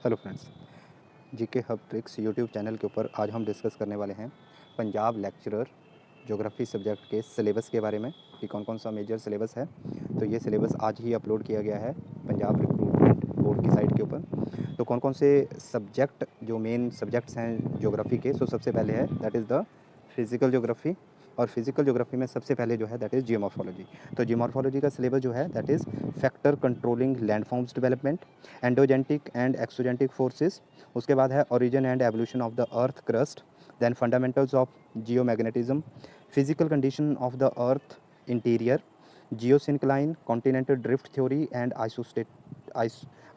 Hello friends, GK hub tricks YouTube channel के ऊपर आज हम डिस्कस करने वाले हैं पंजाब लेक्चरर ज्योग्राफी सब्जेक्ट के सिलेबस के बारे में कि कौन कौन सा मेजर सिलेबस है। तो ये सिलेबस आज ही अपलोड किया गया है पंजाब रिक्रूटमेंट बोर्ड की साइट के ऊपर। तो कौन कौन से सब्जेक्ट जो मेन सब्जेक्ट्स हैं ज्योग्राफी के, सो सबसे पहले है that is the physical geography. और फिज़िकल ज्योग्राफी में सबसे पहले जो है दैट इज़ जियोमॉर्फोलॉजी। तो जियोमॉर्फोलॉजी का सिलेबस जो है that is factor controlling landforms development, endogenetic and exogenetic forces. उसके बाद है origin and evolution of the earth crust, then fundamentals of geomagnetism, physical condition of the earth interior, geosyncline continental drift theory and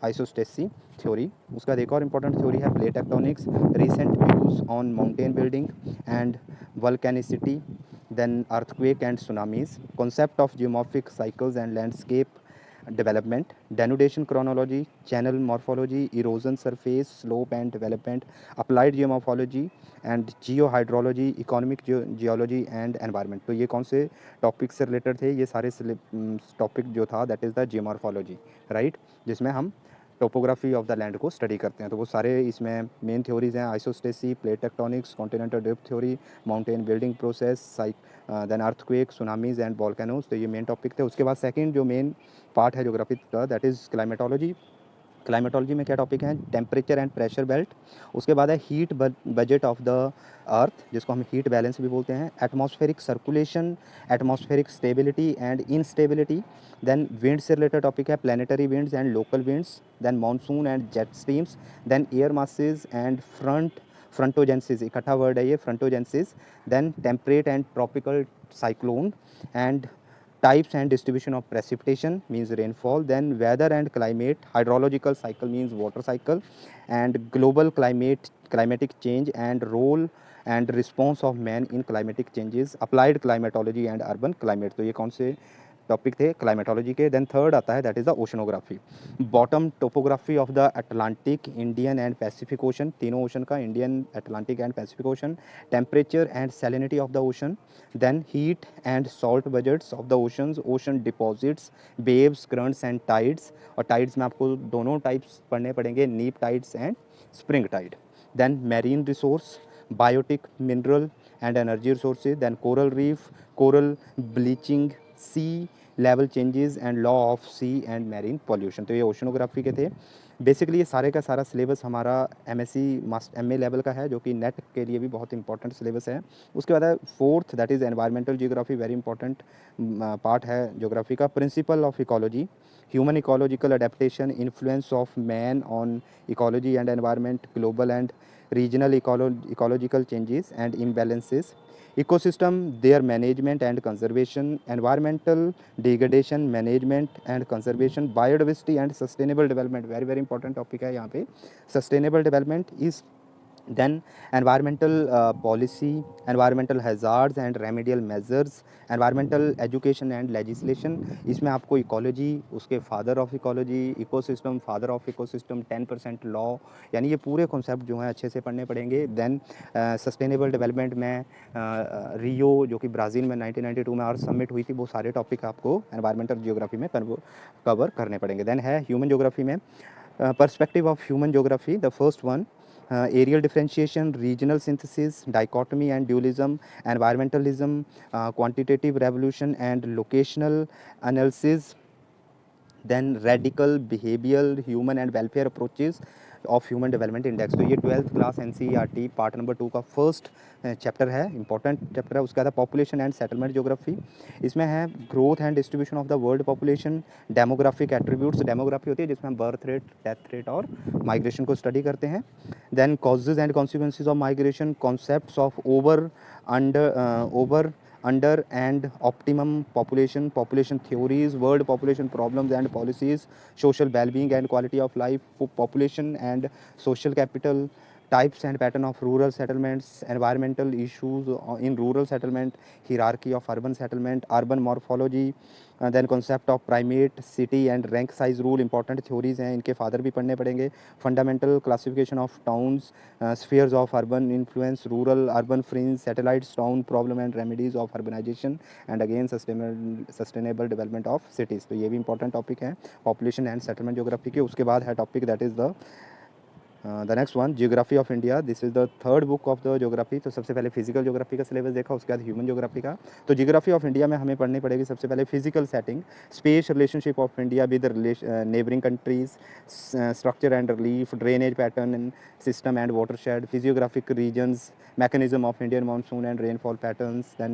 isostasy theory. उसका बाद एक और important theory है plate tectonics, recent views on mountain building and vulcanicity, then earthquake and tsunamis, concept of geomorphic cycles and landscape development, denudation chronology, channel morphology, erosion surface, slope and development, applied geomorphology and geohydrology, economic geology and environment। तो ये कौन से topic से related थे? ये सारे topic जो था that is the geomorphology, right, जिसमें हम टोपोग्राफी ऑफ द लैंड को स्टडी करते हैं। तो वो सारे इसमें मेन थ्योरीज हैं isostasy, plate tectonics, continental drift theory, mountain building process, then earthquake, tsunamis and volcanoes. तो ये मेन टॉपिक थे। उसके बाद सेकंड जो मेन पार्ट है ज्योग्राफी का दैट इज़ क्लाइमेटोलॉजी। क्लाइमेटोलॉजी में क्या टॉपिक हैं? Temperature and pressure belt. उसके बाद है heat budget of the earth, जिसको हम हीट बैलेंस भी बोलते हैं, atmospheric circulation, atmospheric stability and instability. Then wind से रिलेटेड टॉपिक है planetary winds and local winds, then monsoon and jet streams, then air masses and frontogenesis, इकट्ठा word है ये frontogenesis, then temperate and tropical cyclone and types and distribution of precipitation means rainfall, then weather and climate, hydrological cycle means water cycle, and global climatic change and role and response of man in climatic changes, applied climatology and urban climate। तो ये कौन से topic थे climatology के? Then third आता है that is the oceanography, bottom topography of the Atlantic, Indian and Pacific ocean, तीनों ocean का, Indian, Atlantic and Pacific ocean, temperature and salinity of the ocean, then heat and salt budgets of the oceans, ocean deposits, waves, currents and tides। और tides में आपको दोनों types पढ़ने पड़ेंगे, neap tides and spring tide. then marine resource, biotic, mineral and energy resources, then coral reef, coral bleaching, sea level changes and law of sea and marine pollution। तो ये oceanography के थे। Basically ये सारे का सारा सिलेबस हमारा MA level का है, जो कि नेट के लिए भी बहुत इंपॉर्टेंट सिलेबस है। उसके बाद है fourth that is environmental geography, very important part है ज्योग्राफी का। Principle of ecology, human ecological adaptation, influence of man on ecology and environment, global and regional ecological changes and imbalances, ecosystem, their management and conservation, environmental degradation management and conservation, biodiversity and sustainable development, very very important topic है यहाँ पे। sustainable development is then environmental policy, environmental hazards and remedial measures, environmental education and legislation। इसमें आपको ecology, उसके father of ecology, ecosystem, father of ecosystem, 10% law, यानी ये पूरे concept जो हैं अच्छे से पढ़ने पड़ेंगे। देन सस्टेनेबल डेवलपमेंट में रियो जो कि ब्राज़ील में 1992 में और सबमिट हुई थी, वो सारे टॉपिक आपको एनवायरमेंटल जियोग्राफी में कवर करने पड़ेंगे। देन है ह्यूमन जियोग्राफी में perspective of human geography, the first one, areal differentiation, regional synthesis, dichotomy and dualism, environmentalism, quantitative revolution and locational analysis, then radical behavioral human and welfare approaches of human development index. तो ये 12th class NCERT part number 2 का first chapter है, important chapter है। उसके बाद population and settlement geography, इसमें है growth and distribution of the world population, demographic attributes, demography होती है जिसमें हम बर्थ रेट, डेथ रेट और माइग्रेशन को स्टडी करते हैं। Then causes and consequences of migration, concepts of over under and optimum population, population theories, world population problems and policies, social well-being and quality of life, population and social capital, types and pattern of rural settlements, environmental issues in rural settlement, hierarchy of urban settlement, urban morphology, then concept of primate, city and rank size rule, important theories हैं, इनके father भी पढ़ने पड़ेंगे। Fundamental classification of towns, spheres of urban influence, rural urban fringe, satellites, town problem and remedies of urbanization and again sustainable development of cities. तो ये भी important topic है population and settlement geography के। उसके बाद है topic that is the the next one geography of India, this is the third book of the geography. तो सबसे पहले फिजिकल ज्योग्राफी का सिलेबस देखा, उसके बाद ह्यूमन ज्योग्राफी का। तो जियोग्राफी ऑफ इंडिया में हमें पढ़नी पड़ेगी सबसे पहले physical setting, space relationship of India with neighbouring countries, structure and relief, drainage pattern and system and watershed, physiographic regions, mechanism of Indian monsoon and rainfall patterns, then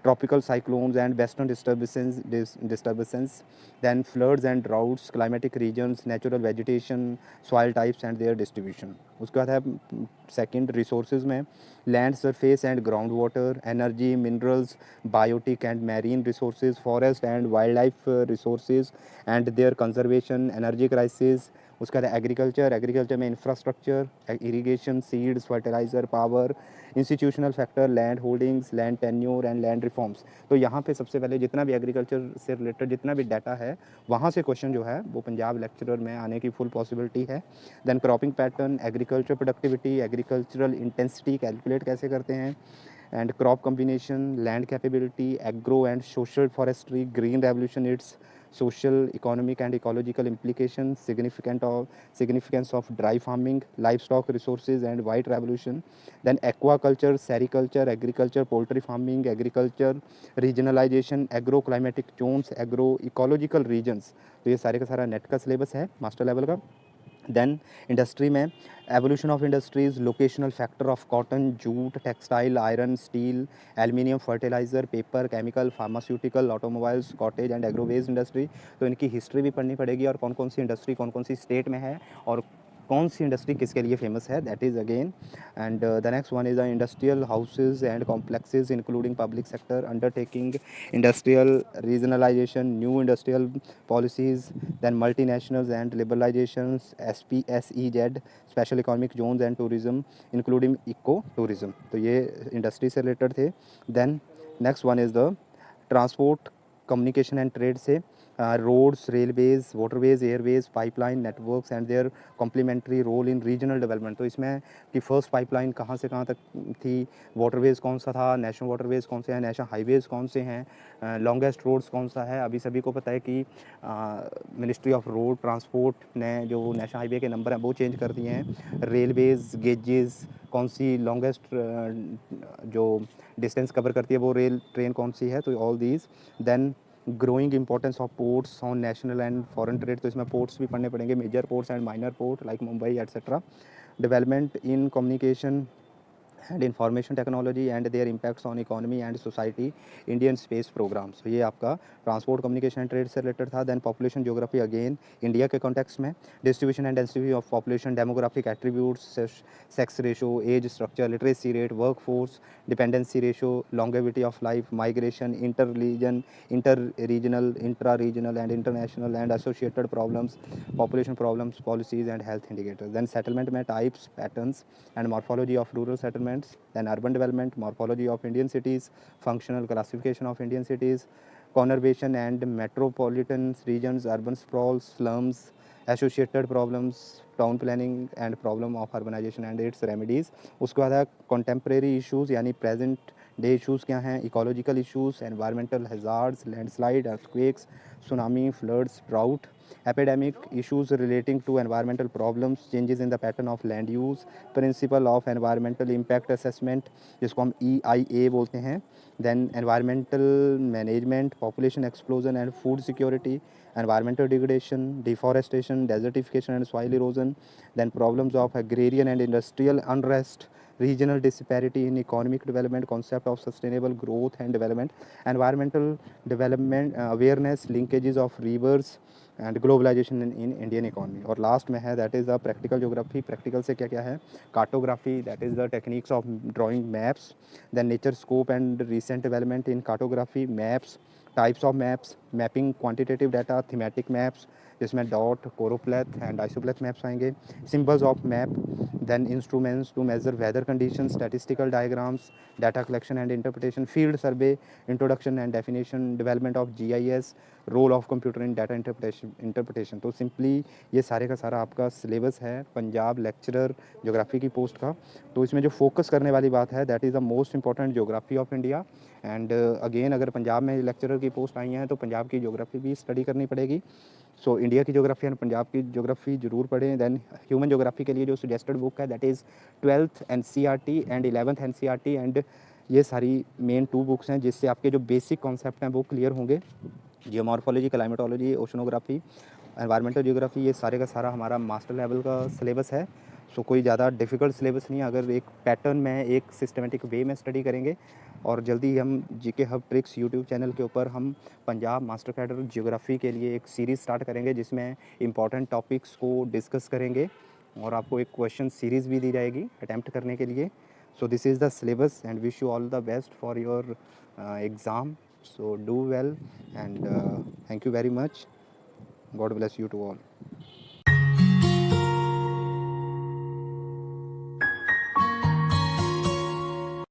tropical cyclones and western disturbances, then floods and droughts, climatic regions, natural vegetation, soil types and their distribution. उसके बाद है second resources में land surface and ground water, energy, minerals, biotic and marine resources, forest and wild life resources and their conservation, energy crisis. उसके बाद agriculture, agriculture में infrastructure, irrigation, seeds, fertilizer, power, institutional factor, land holdings, land tenure and land reforms. तो यहाँ पे सबसे पहले जितना भी एग्रीकल्चर से रिलेटेड जितना भी डाटा है वहाँ से क्वेश्चन जो है वो पंजाब लेक्चरर में आने की फुल पॉसिबिलिटी है। Then cropping pattern, agriculture productivity, agricultural intensity calculate कैसे करते हैं, and crop combination, land capability, agro and social forestry, green revolution, its social, economic and ecological implications, significance of dry farming, livestock resources and white revolution, then aquaculture, sericulture, agriculture, poultry farming, agriculture, regionalization, agro climatic zones, agro ecological regions। तो ये सारे का सारा net का syllabus है master level का। Then industry में evolution of industries, locational factor of cotton, jute, textile, iron, steel, aluminium, fertilizer, paper, chemical, pharmaceutical, automobiles, cottage and agrobased industry. तो इनकी हिस्ट्री भी पढ़नी पड़ेगी और कौन कौन सी इंडस्ट्री कौन कौन सी स्टेट में है और कौन सी इंडस्ट्री किसके लिए फेमस है, that is again. And the next one is the industrial houses and complexes including public sector undertaking, industrial regionalization, new industrial policies, then multinationals and liberalizations, SPSEZ, special economic zones and tourism including eco tourism. तो ये industry से related थे। Then next one is the transport communication and trade से roads, railways, waterways, airways, pipeline networks and their complementary role in regional development. तो इसमें कि first pipeline कहाँ से कहाँ तक थी, वाटरवेज कौन सा था, नेशनल वाटरवेज कौन से हैं, नेशनल हाईवेज कौन से हैं, लॉन्गेस्ट रोड्स कौन सा है। अभी सभी को पता है कि मिनिस्ट्री ऑफ रोड ट्रांसपोर्ट ने जो नेशनल हाईवे के नंबर हैं वो चेंज कर दिए हैं। रेलवेज गेजेस कौन सी लॉन्गेस्ट जो डिस्टेंस कवर करती है वो रेल ट्रेन कौन सी है, तो all these. Then growing importance of ports on national and foreign trade, तो इसमें पोर्ट्स भी पढ़ने पड़ेंगे, major ports and minor port like Mumbai etcetera. Development in communication and information technology and their impacts on economy and society, Indian space programmes. ये आपका transport communication and trade से related था। Then population geography again India के context में, distribution and density of population, demographic attributes, sex ratio, age structure, literacy rate, work force, dependency ratio, longevity of life, migration, inter regional, intra regional and international and associated problems, population problems, policies and health indicators. Then settlement में types, patterns and morphology of rural settlements, then urban development, morphology of Indian cities, functional classification of Indian cities, conurbation and metropolitan regions, urban sprawl, slums, associated problems, town planning and problem of urbanization and its remedies. उसके बाद है contemporary issues यानी present day issues क्या हैं, ecological issues, environmental hazards, landslide, earthquakes, tsunami, floods, drought, epidemic issues relating to environmental problems, changes in the pattern of land use, principle of environmental impact assessment जिसको हम EIA बोलते हैं, then environmental management, population explosion and food security, environmental degradation, deforestation, desertification and soil erosion, then problems of agrarian and industrial unrest, regional disparity in economic development, concept of sustainable growth and development, environmental development awareness, linkages of rivers and globalization in Indian economy. और last में है that is the practical geography. Practical से क्या क्या है, cartography that is the techniques of drawing maps, then nature scope and recent development in cartography, maps, types of maps, mapping, quantitative data, thematic maps जिसमें dot, choropleth and isopleth maps आएंगे, symbols of map, then instruments to measure weather condition, statistical diagrams, data collection and interpretation, field survey, introduction and definition, development of GIS, role of computer in data interpretation interpretation. तो simply ये सारे का सारा आपका syllabus है Punjab lecturer geography की post का। तो इसमें जो फोकस करने वाली बात है that is the most important geography of India. And again अगर पंजाब में लेक्चरर की पोस्ट आई हैं तो पंजाब की ज्योग्राफी भी स्टडी करनी पड़ेगी। सो इंडिया की ज्योग्राफी एंड पंजाब की ज्योग्राफी जरूर पढ़ें। देन ह्यूमन ज्योग्राफी के लिए जो सजेस्टेड बुक है that is 12th NCERT and 11th NCERT। And ये सारी मेन 2 बुक्स हैं जिससे आपके जो बेसिक कॉन्सेप्ट हैं वो क्लियर होंगे। Geomorphology, climatology, oceanography, environmental geography, ये सारे का सारा हमारा मास्टर लेवल का सिलेबस है। सो कोई ज़्यादा डिफ़िकल्ट सिलेबस नहीं है अगर एक पैटर्न में एक सिस्टमेटिक वे में स्टडी करेंगे। और जल्दी हम GK hub tricks YouTube channel के ऊपर हम पंजाब मास्टर कैडर ज्योग्राफी के लिए एक सीरीज़ स्टार्ट करेंगे जिसमें इंपॉर्टेंट टॉपिक्स को डिस्कस करेंगे और आपको एक क्वेश्चन सीरीज़ भी दी जाएगी अटैम्प्ट करने के लिए। So this is the syllabus and wish you all the best for your exam. So do well and thank you very much. God bless you to all.